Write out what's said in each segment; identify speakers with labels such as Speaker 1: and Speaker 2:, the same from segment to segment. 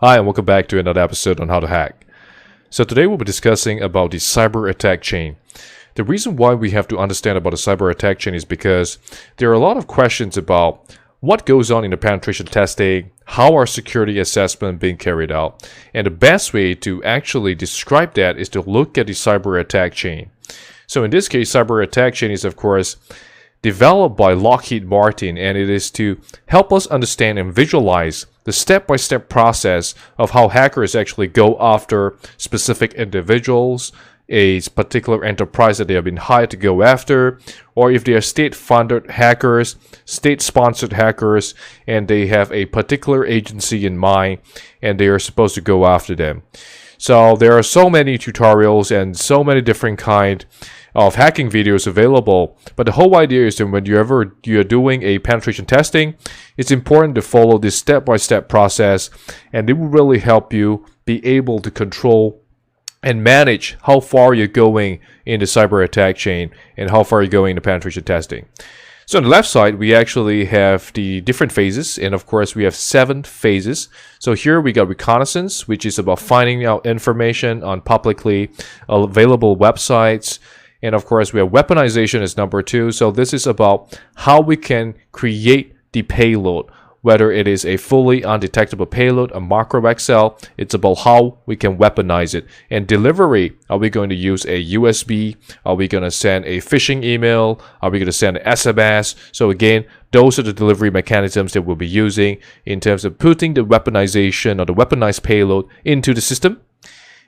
Speaker 1: Hi, and welcome back to another episode on how to hack. So today we'll be discussing about the cyber attack chain. The reason why we have to understand about the cyber attack chain is because there are a lot of questions about what goes on in the penetration testing, how are security assessment being carried out, and the best way to actually describe that is to look at the cyber attack chain. So in this case, cyber attack chain is of course developed by Lockheed Martin, and it is to help us understand and visualize the step-by-step process of how hackers actually go after specific individuals, a particular enterprise that they have been hired to go after, or if they are state-funded hackers, state-sponsored hackers, and they have a particular agency in mind, and they are supposed to go after them. So there are so many tutorials and so many different kind of hacking videos available, but the whole idea is that when you're doing a penetration testing, it's important to follow this step-by-step process, and it will really help you be able to control and manage how far you're going in the cyber attack chain and how far you're going in the penetration testing. So on the left side, we actually have the different phases, and of course we have 7 phases. So here we got reconnaissance, which is about finding out information on publicly available websites. And of course, we have weaponization as number 2. So this is about how we can create the payload, whether it is a fully undetectable payload, a macro XL. It's about how we can weaponize it. And delivery, are we going to use a USB? Are we going to send a phishing email? Are we going to send an SMS? So again, those are the delivery mechanisms that we'll be using in terms of putting the weaponization or the weaponized payload into the system.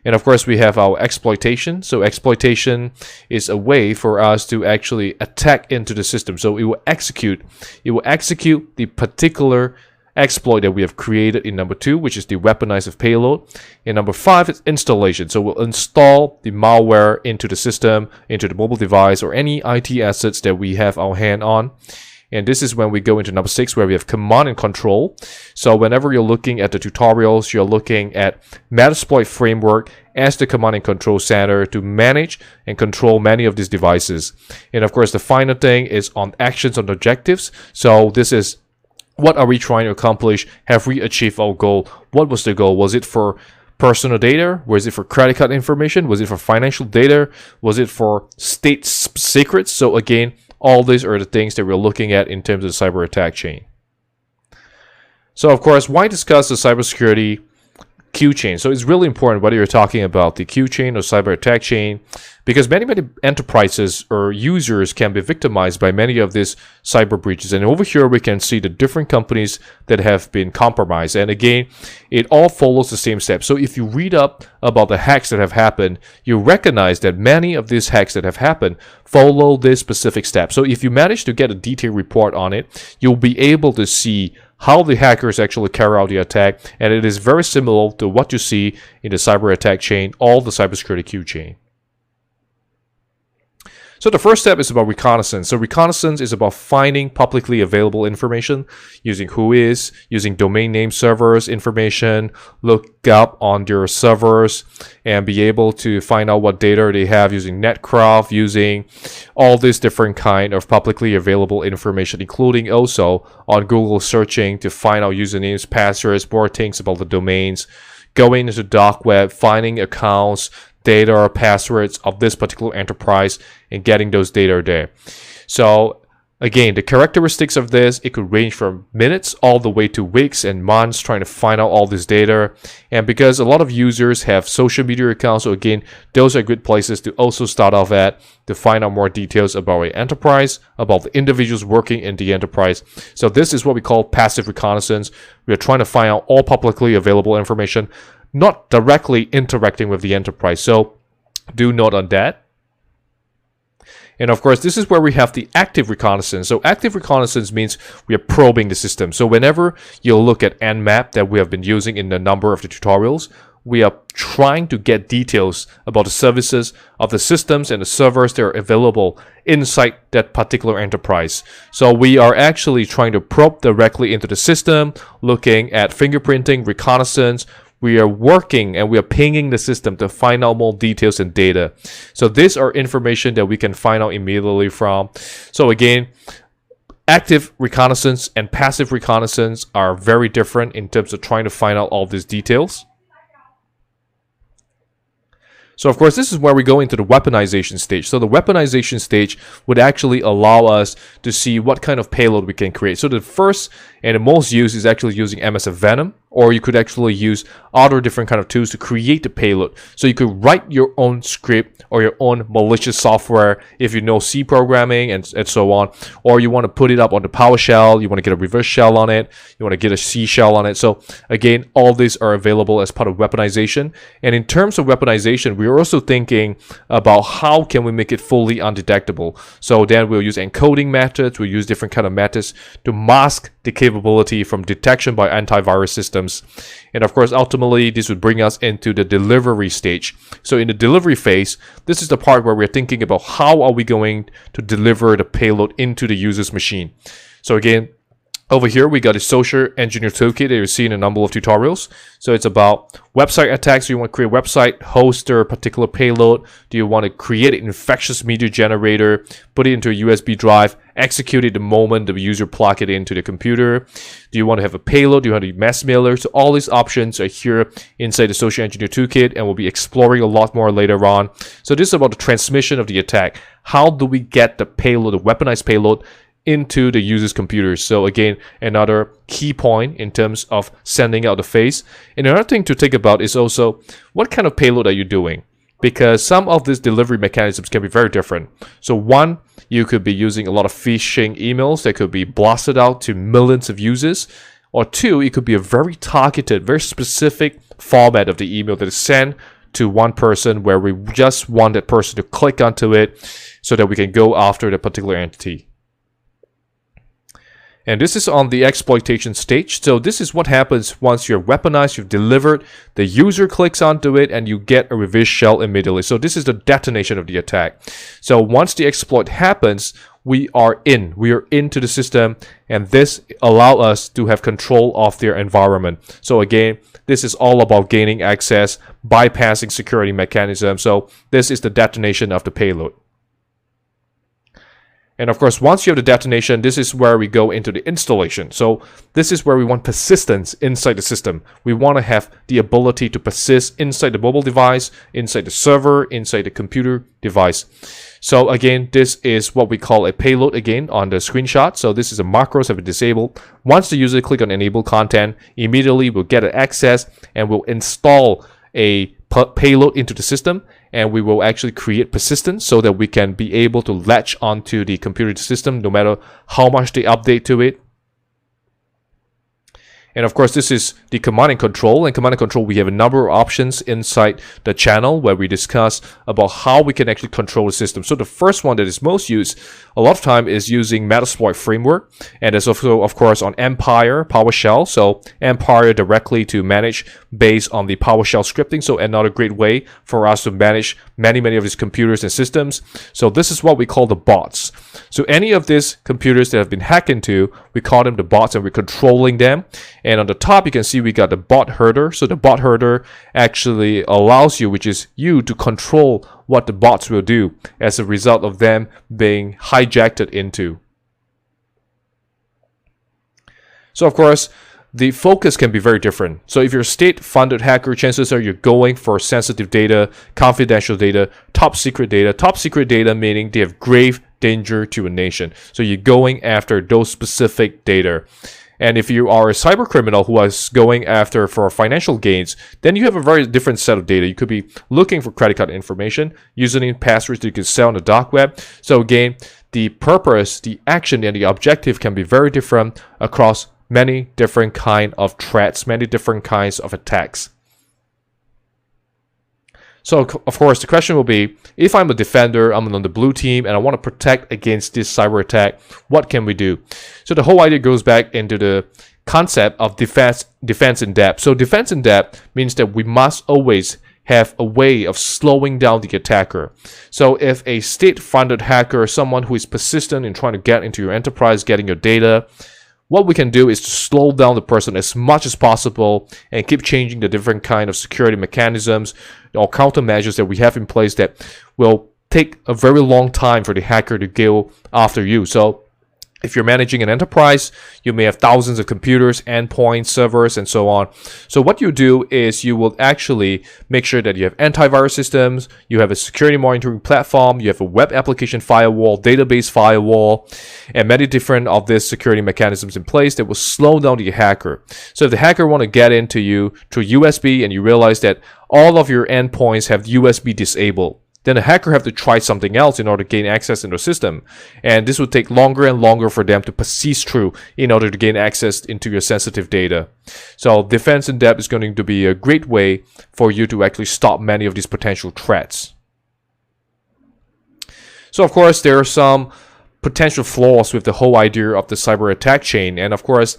Speaker 1: And of course, we have our exploitation. So exploitation is a way for us to actually attack into the system. So it will execute the particular exploit that we have created in number 2, which is the weaponized payload. And number 5 is installation. So we'll install the malware into the system, into the mobile device, or any IT assets that we have our hand on. And this is when we go into number 6, where we have command and control. So whenever you're looking at the tutorials, you're looking at Metasploit framework as the command and control center to manage and control many of these devices. And of course, the final thing is on actions and objectives. So this is, what are we trying to accomplish? Have we achieved our goal? What was the goal? Was it for personal data? Was it for credit card information? Was it for financial data? Was it for state secrets? So again, all these are the things that we're looking at in terms of the cyber attack chain. So of course, why discuss the cybersecurity Q chain? So it's really important whether you're talking about the Q chain or cyber attack chain, because many enterprises or users can be victimized by many of these cyber breaches. And over here we can see the different companies that have been compromised. And again, it all follows the same steps. So if you read up about the hacks that have happened, you recognize that many of these hacks that have happened follow this specific step. So if you manage to get a detailed report on it, you'll be able to see how the hackers actually carry out the attack, and it is very similar to what you see in the cyber attack chain, all the cybersecurity Q chain. So the first step is about reconnaissance. So reconnaissance is about finding publicly available information using WHOIS, using domain name servers information, look up on their servers, and be able to find out what data they have using Netcraft, using all this different kind of publicly available information, including also on Google searching to find out usernames, passwords, more things about the domains, going into the dark web, finding accounts, data or passwords of this particular enterprise, and getting those data there. So again, the characteristics of this, it could range from minutes all the way to weeks and months trying to find out all this data. And because a lot of users have social media accounts, so again, those are good places to also start off at to find out more details about an enterprise, about the individuals working in the enterprise. So this is what we call passive reconnaissance. We are trying to find out all publicly available information, not directly interacting with the enterprise. So do note on that. And of course, this is where we have the active reconnaissance. So active reconnaissance means we are probing the system. So whenever you look at Nmap that we have been using in a number of the tutorials, we are trying to get details about the services of the systems and the servers that are available inside that particular enterprise. So we are actually trying to probe directly into the system, looking at fingerprinting, reconnaissance. We are working and we are pinging the system to find out more details and data. So these are information that we can find out immediately from. So again, active reconnaissance and passive reconnaissance are very different in terms of trying to find out all these details. So of course, this is where we go into the weaponization stage. So the weaponization stage would actually allow us to see what kind of payload we can create. So the first and the most used is actually using MSF Venom, or you could actually use other different kind of tools to create the payload. So you could write your own script or your own malicious software if you know C programming and so on, or you want to put it up on the PowerShell, you want to get a reverse shell on it, you want to get a C shell on it. So again, all these are available as part of weaponization. And in terms of weaponization, we're also thinking about how can we make it fully undetectable. So then we'll use encoding methods, we'll use different kind of methods to mask the capability from detection by antivirus systems. And of course, ultimately, this would bring us into the delivery stage. So in the delivery phase, this is the part where we're thinking about how are we going to deliver the payload into the user's machine. So again, over here, we got a social engineer toolkit that you see in a number of tutorials. So it's about website attacks. Do you want to create a website, host a particular payload? Do you want to create an infectious media generator, put it into a USB drive, execute it the moment the user plug it into the computer? Do you want to have a payload? Do you want to do mass mailer? So all these options are here inside the social engineer toolkit, and we'll be exploring a lot more later on. So this is about the transmission of the attack. How do we get the payload, the weaponized payload, into the user's computer? So again, another key point in terms of sending out the phase. And another thing to think about is also what kind of payload are you doing? Because some of these delivery mechanisms can be very different. So one, you could be using a lot of phishing emails that could be blasted out to millions of users. Or two, it could be a very targeted, very specific format of the email that is sent to one person where we just want that person to click onto it so that we can go after the particular entity. And this is on the exploitation stage. So this is what happens once you're weaponized, you've delivered, the user clicks onto it, and you get a reverse shell immediately. So this is the detonation of the attack. So once the exploit happens, we are into the system, and this allows us to have control of their environment. So again, this is all about gaining access, bypassing security mechanisms. So this is the detonation of the payload. And of course, once you have the detonation, this is where we go into the installation. So this is where we want persistence inside the system. We want to have the ability to persist inside the mobile device, inside the server, inside the computer device. So again, this is what we call a payload again on the screenshot. So this is a macros have been disabled. Once the user click on enable content, immediately we'll get an access and we'll install a payload into the system, and we will actually create persistence so that we can be able to latch onto the computer system no matter how much they update to it. And of course, this is the command and control. In command and control, we have a number of options inside the channel where we discuss about how we can actually control the system. So the first one that is most used a lot of time is using Metasploit framework. And there's also, of course, on Empire PowerShell. So Empire directly to manage based on the PowerShell scripting. So another great way for us to manage many of these computers and systems. So this is what we call the bots. So any of these computers that have been hacked into, we call them the bots, and we're controlling them. And on the top, you can see we got the bot herder. So the bot herder actually allows you, which is you, to control what the bots will do as a result of them being hijacked into. So of course, the focus can be very different. So if you're a state-funded hacker, chances are you're going for sensitive data, confidential data, top secret data. Top secret data meaning they have grave danger to a nation. So you're going after those specific data. And if you are a cyber criminal who is going after for financial gains, then you have a very different set of data. You could be looking for credit card information, username, passwords that you can sell on the dark web. So again, the purpose, the action, and the objective can be very different across many different kinds of threats, many different kinds of attacks. So, of course, the question will be, if I'm a defender, I'm on the blue team, and I want to protect against this cyber attack, what can we do? So the whole idea goes back into the concept of defense in depth. So defense in depth means that we must always have a way of slowing down the attacker. So if a state-funded hacker, someone who is persistent in trying to get into your enterprise, getting your data, what we can do is to slow down the person as much as possible and keep changing the different kind of security mechanisms or countermeasures that we have in place that will take a very long time for the hacker to go after you. So If you're managing an enterprise, you may have thousands of computers, endpoints, servers, and so on. So what you do is you will actually make sure that you have antivirus systems, you have a security monitoring platform, you have a web application firewall, database firewall, and many different of these security mechanisms in place that will slow down the hacker. So if the hacker want to get into you through USB and you realize that all of your endpoints have USB disabled, then the hacker have to try something else in order to gain access into the system. And this would take longer and longer for them to persist through in order to gain access into your sensitive data. So defense in depth is going to be a great way for you to actually stop many of these potential threats. So of course, there are some potential flaws with the whole idea of the cyber attack chain. And of course,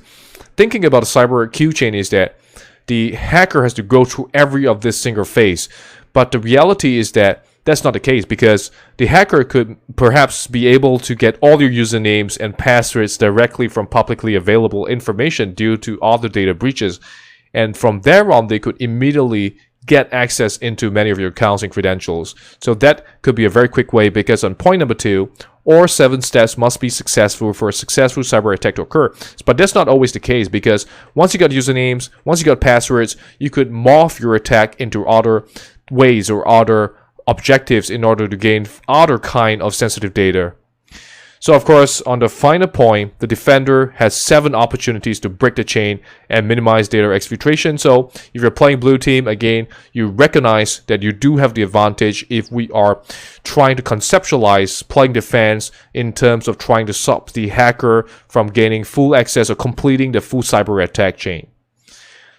Speaker 1: thinking about the cyber Q chain is that the hacker has to go through every of this single phase. But the reality is that that's not the case, because the hacker could perhaps be able to get all your usernames and passwords directly from publicly available information due to all the data breaches. And from there on, they could immediately get access into many of your accounts and credentials. So that could be a very quick way, because on point number 2, all 7 steps must be successful for a successful cyber attack to occur. But that's not always the case, because once you got usernames, once you got passwords, you could morph your attack into other ways or other objectives in order to gain other kind of sensitive data. So of course, on the final point, the defender has 7 opportunities to break the chain and minimize data exfiltration. So if you're playing blue team, again, you recognize that you do have the advantage if we are trying to conceptualize playing defense in terms of trying to stop the hacker from gaining full access or completing the full cyber attack chain.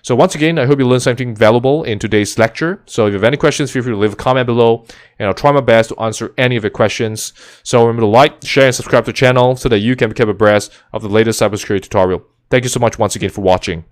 Speaker 1: So once again, I hope you learned something valuable in today's lecture. So if you have any questions, feel free to leave a comment below, and I'll try my best to answer any of your questions. So remember to like, share, and subscribe to the channel so that you can become abreast of the latest cybersecurity tutorial. Thank you so much once again for watching.